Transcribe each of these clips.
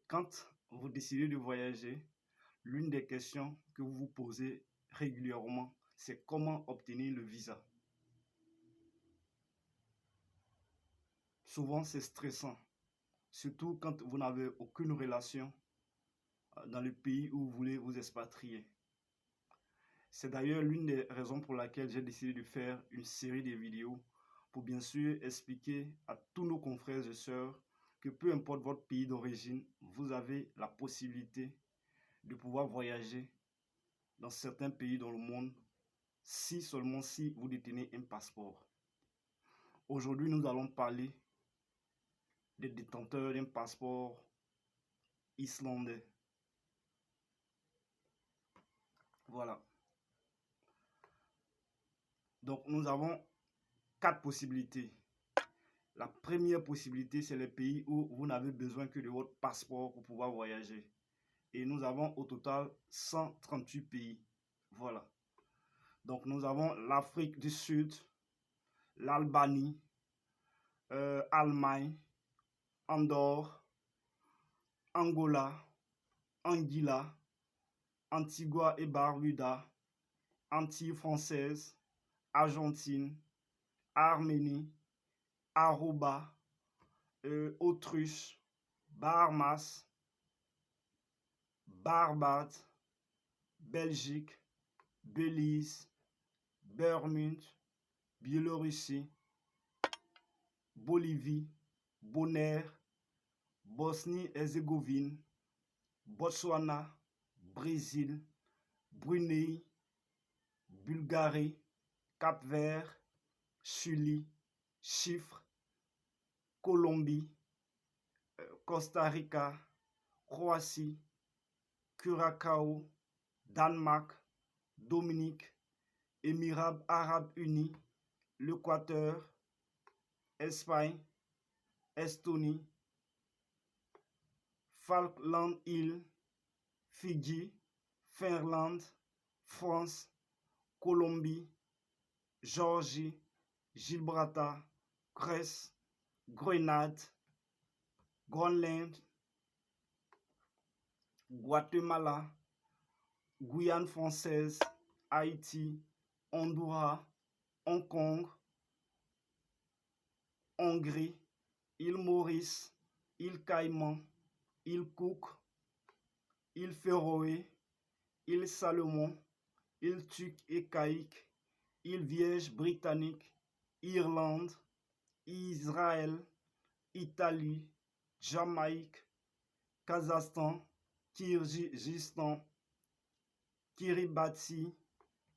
Quand vous décidez de voyager, l'une des questions que vous vous posez régulièrement, c'est comment obtenir le visa. Souvent, c'est stressant, surtout quand vous n'avez aucune relation dans le pays où vous voulez vous expatrier. C'est d'ailleurs l'une des raisons pour laquelle j'ai décidé de faire une série de vidéos pour bien sûr expliquer à tous nos confrères et sœurs que peu importe votre pays d'origine, vous avez la possibilité de pouvoir voyager dans certains pays dans le monde si seulement si vous détenez un passeport. Aujourd'hui, nous allons parler des détenteurs d'un passeport islandais. Voilà. Donc, nous avons 4 possibilités. La première possibilité, c'est les pays où vous n'avez besoin que de votre passeport pour pouvoir voyager. Et nous avons au total 138 pays. Voilà. Donc, nous avons l'Afrique du Sud, l'Albanie, Allemagne, Andorre, Angola, Anguilla, Antigua et Barbuda, Antilles françaises, Argentine, Arménie, Aruba, Autruche, Bahamas, Barbade, Belgique, Belize, Bermude, Biélorussie, Bolivie, Bonaire, Bosnie-Herzégovine, Botswana, Brésil, Brunei, Bulgarie, Cap-Vert, Chili, Chypre, Colombie, Costa Rica, Croatie, Curaçao, Danemark, Dominique, Émirats Arabes Unis, l'Équateur, Espagne, Estonie, Falkland Îles, Fidji, Finlande, France, Colombie, Géorgie, Gibraltar, Grèce, Grenade, Groenland, Guatemala, Guyane française, Haïti, Honduras, Hong Kong, Hongrie, île Maurice, île Caïman, île Cook, île Féroé, île Salomon, île Turque et Caïque, île Vierge britannique, Irlande, Israël, Italie, Jamaïque, Kazakhstan, Kirghizistan, Kiribati,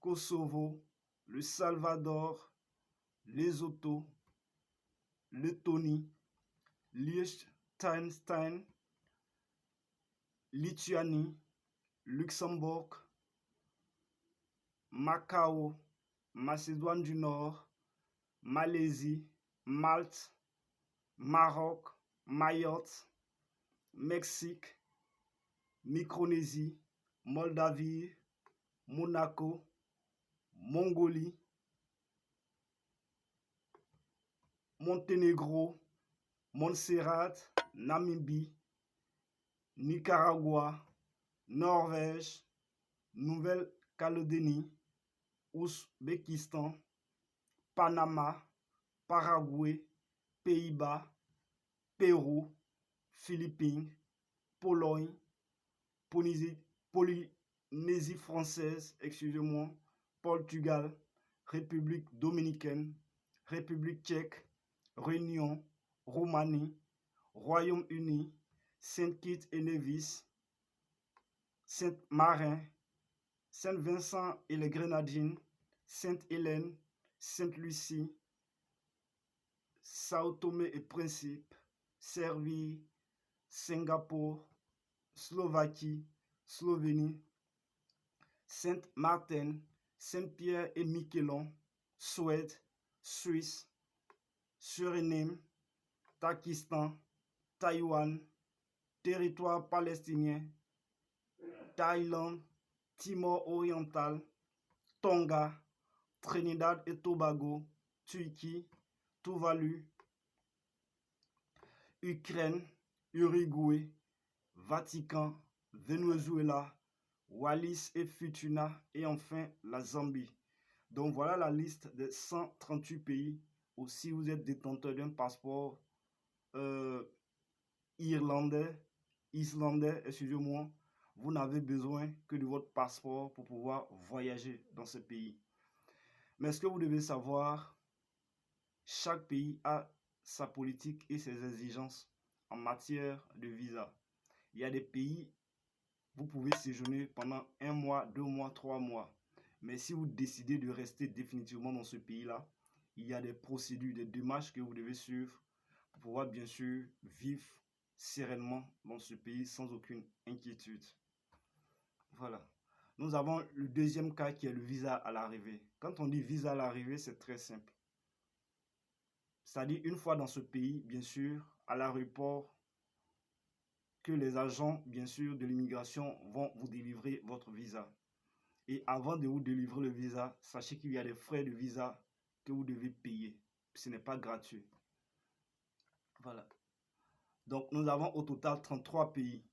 Kosovo, le Salvador, Lesotho, Lettonie, Liechtenstein, Lituanie, Luxembourg, Macao, Macédoine du Nord, Malaisie, Malte, Maroc, Mayotte, Mexique, Micronésie, Moldavie, Monaco, Mongolie, Monténégro, Montserrat, Namibie, Nicaragua, Norvège, Nouvelle-Calédonie, Ouzbékistan, Panama, Paraguay, Pays-Bas, Pérou, Philippines, Pologne, Polynésie française, excusez-moi, Portugal, République dominicaine, République tchèque, Réunion, Roumanie, Royaume-Uni, Saint-Kitts et Nevis, Saint-Marin, Saint-Vincent et les Grenadines, Sainte-Hélène, Sainte-Lucie, Sao Tomé et Principe, Serbie, Singapour, Slovaquie, Slovénie, Saint-Martin, Saint-Pierre et Miquelon, Suède, Suisse, Suriname, Pakistan, Taïwan, territoire palestinien, Thaïlande, Timor oriental, Tonga, Trinidad et Tobago, Turquie, Tuvalu, Ukraine, Uruguay, Vatican, Venezuela, Wallis et Futuna et enfin la Zambie. Donc voilà la liste des 138 pays. Ou si vous êtes détenteur d'un passeport irlandais, islandais, excusez-moi, vous n'avez besoin que de votre passeport pour pouvoir voyager dans ce pays. Mais ce que vous devez savoir, chaque pays a sa politique et ses exigences en matière de visa. Il y a des pays, vous pouvez séjourner pendant 1 mois, 2 mois, 3 mois. Mais si vous décidez de rester définitivement dans ce pays-là, il y a des procédures, des démarches que vous devez suivre pour pouvoir bien sûr vivre sereinement dans ce pays sans aucune inquiétude. Voilà. Nous avons le deuxième cas qui est le visa à l'arrivée. Quand on dit visa à l'arrivée, c'est très simple. C'est-à-dire une fois dans ce pays, bien sûr, à l'aéroport, que les agents, bien sûr, de l'immigration vont vous délivrer votre visa. Et avant de vous délivrer le visa, sachez qu'il y a des frais de visa que vous devez payer. Ce n'est pas gratuit. Voilà. Donc, nous avons au total 33 pays.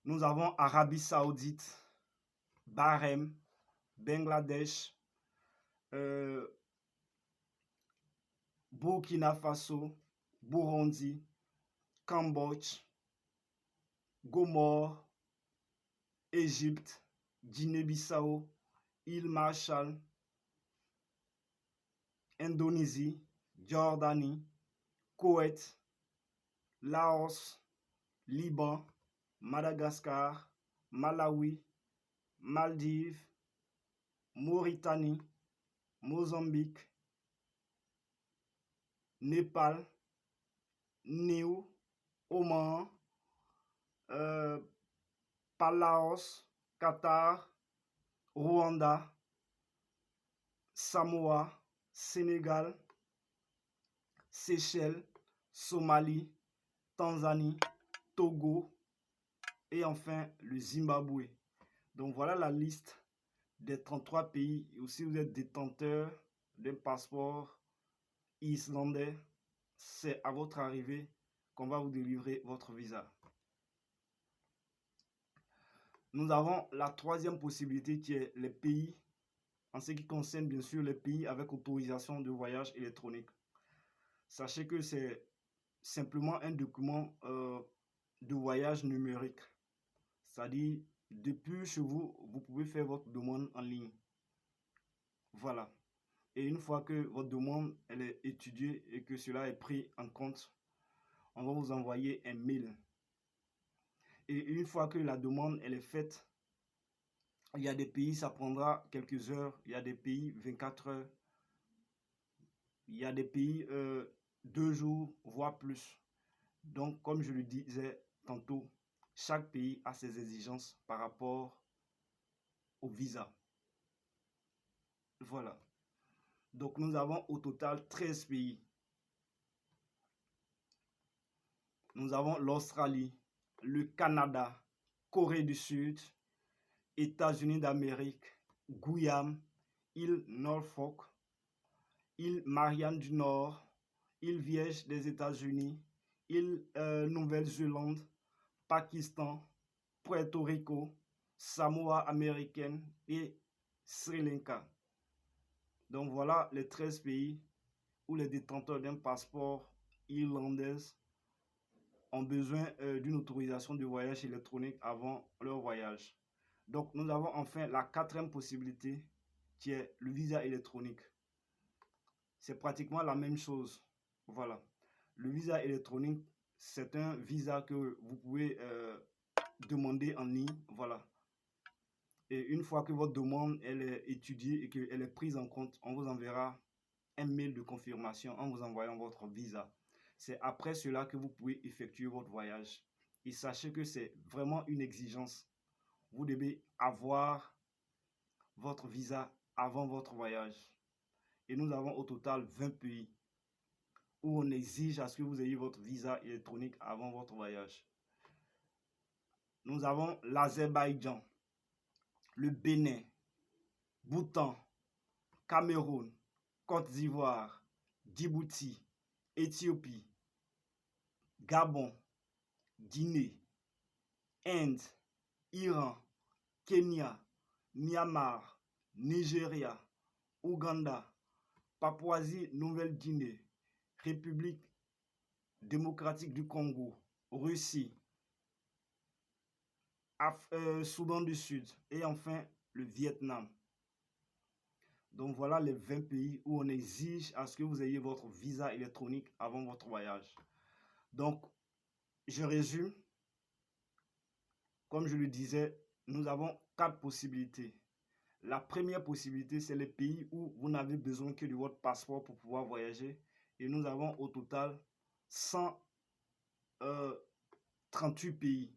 Nous avons Arabie Saoudite, Bahreïn, Bangladesh, Burkina Faso, Burundi, Cambodge, Gomore, Égypte, Guinée-Bissau, Île Marshall, Indonésie, Jordanie, Koweït, Laos, Liban, Madagascar, Malawi, Maldives, Mauritanie, Mozambique, Népal, Niue, Oman, Palaos, Qatar, Rwanda, Samoa, Sénégal, Seychelles, Somalie, Tanzanie, Togo et enfin le Zimbabwe. Donc voilà la liste des 33 pays. Et aussi vous êtes détenteur d'un passeport islandais, c'est à votre arrivée qu'on va vous délivrer votre visa. Nous avons la troisième possibilité qui est les pays, en ce qui concerne bien sûr les pays avec autorisation de voyage électronique. Sachez que c'est simplement un document de voyage numérique. C'est-à-dire, depuis chez vous, vous pouvez faire votre demande en ligne. Voilà. Et une fois que votre demande elle est étudiée et que cela est pris en compte, on va vous envoyer un mail. Et une fois que la demande elle est faite, il y a des pays, ça prendra quelques heures. Il y a des pays, 24 heures. Il y a des pays, 2 jours, voire plus. Donc, comme je le disais tantôt, chaque pays a ses exigences par rapport au visa. Voilà. Donc, nous avons au total 13 pays. Nous avons l'Australie, le Canada, Corée du Sud, États-Unis d'Amérique, Guyane, île Norfolk, île Marianne du Nord, île Vierge des États-Unis, île Nouvelle-Zélande, Pakistan, Puerto Rico, Samoa américaine et Sri Lanka. Donc voilà les 13 pays où les détenteurs d'un passeport irlandais ont besoin d'une autorisation de voyage électronique avant leur voyage. Donc nous avons enfin la quatrième possibilité qui est le visa électronique. C'est pratiquement la même chose. Voilà. Le visa électronique, c'est un visa que vous pouvez demander en ligne. Voilà. Et une fois que votre demande elle est étudiée et qu'elle est prise en compte, on vous enverra un mail de confirmation en vous envoyant votre visa. C'est après cela que vous pouvez effectuer votre voyage. Et sachez que c'est vraiment une exigence. Vous devez avoir votre visa avant votre voyage. Et nous avons au total 20 pays où on exige à ce que vous ayez votre visa électronique avant votre voyage. Nous avons l'Azerbaïdjan, le Bénin, Bhoutan, Cameroun, Côte d'Ivoire, Djibouti, Éthiopie, Gabon, Guinée, Inde, Iran, Kenya, Myanmar, Nigeria, Ouganda, Papouasie-Nouvelle-Guinée, République démocratique du Congo, Russie, Soudan du Sud et enfin le Vietnam. Donc voilà les 20 pays où on exige à ce que vous ayez votre visa électronique avant votre voyage. Donc, je résume. Comme je le disais, nous avons 4 possibilités. La première possibilité, c'est les pays où vous n'avez besoin que de votre passeport pour pouvoir voyager. Et nous avons au total 138 pays.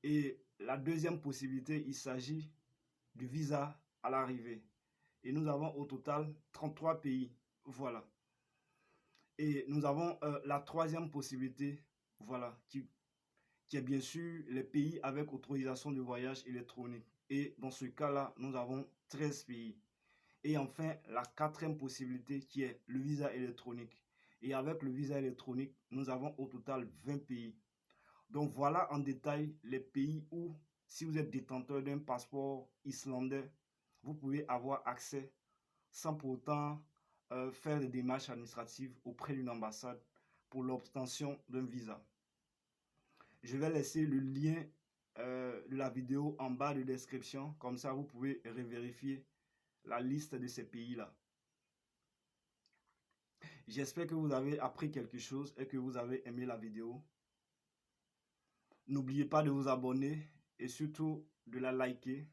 Et la deuxième possibilité, il s'agit du visa à l'arrivée. Et nous avons au total 33 pays. Voilà. Et nous avons la troisième possibilité, voilà, qui est bien sûr les pays avec autorisation de voyage électronique. Et dans ce cas-là, nous avons 13 pays. Et enfin, la quatrième possibilité qui est le visa électronique. Et avec le visa électronique, nous avons au total 20 pays. Donc voilà en détail les pays où, si vous êtes détenteur d'un passeport islandais, vous pouvez avoir accès sans pour autant faire des démarches administratives auprès d'une ambassade pour l'obtention d'un visa. Je vais laisser le lien de la vidéo en bas de description, comme ça vous pouvez revérifier la liste de ces pays-là. J'espère que vous avez appris quelque chose et que vous avez aimé la vidéo. N'oubliez pas de vous abonner et surtout de la liker.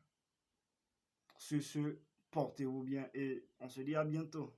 Sur ce, portez-vous bien et on se dit à bientôt.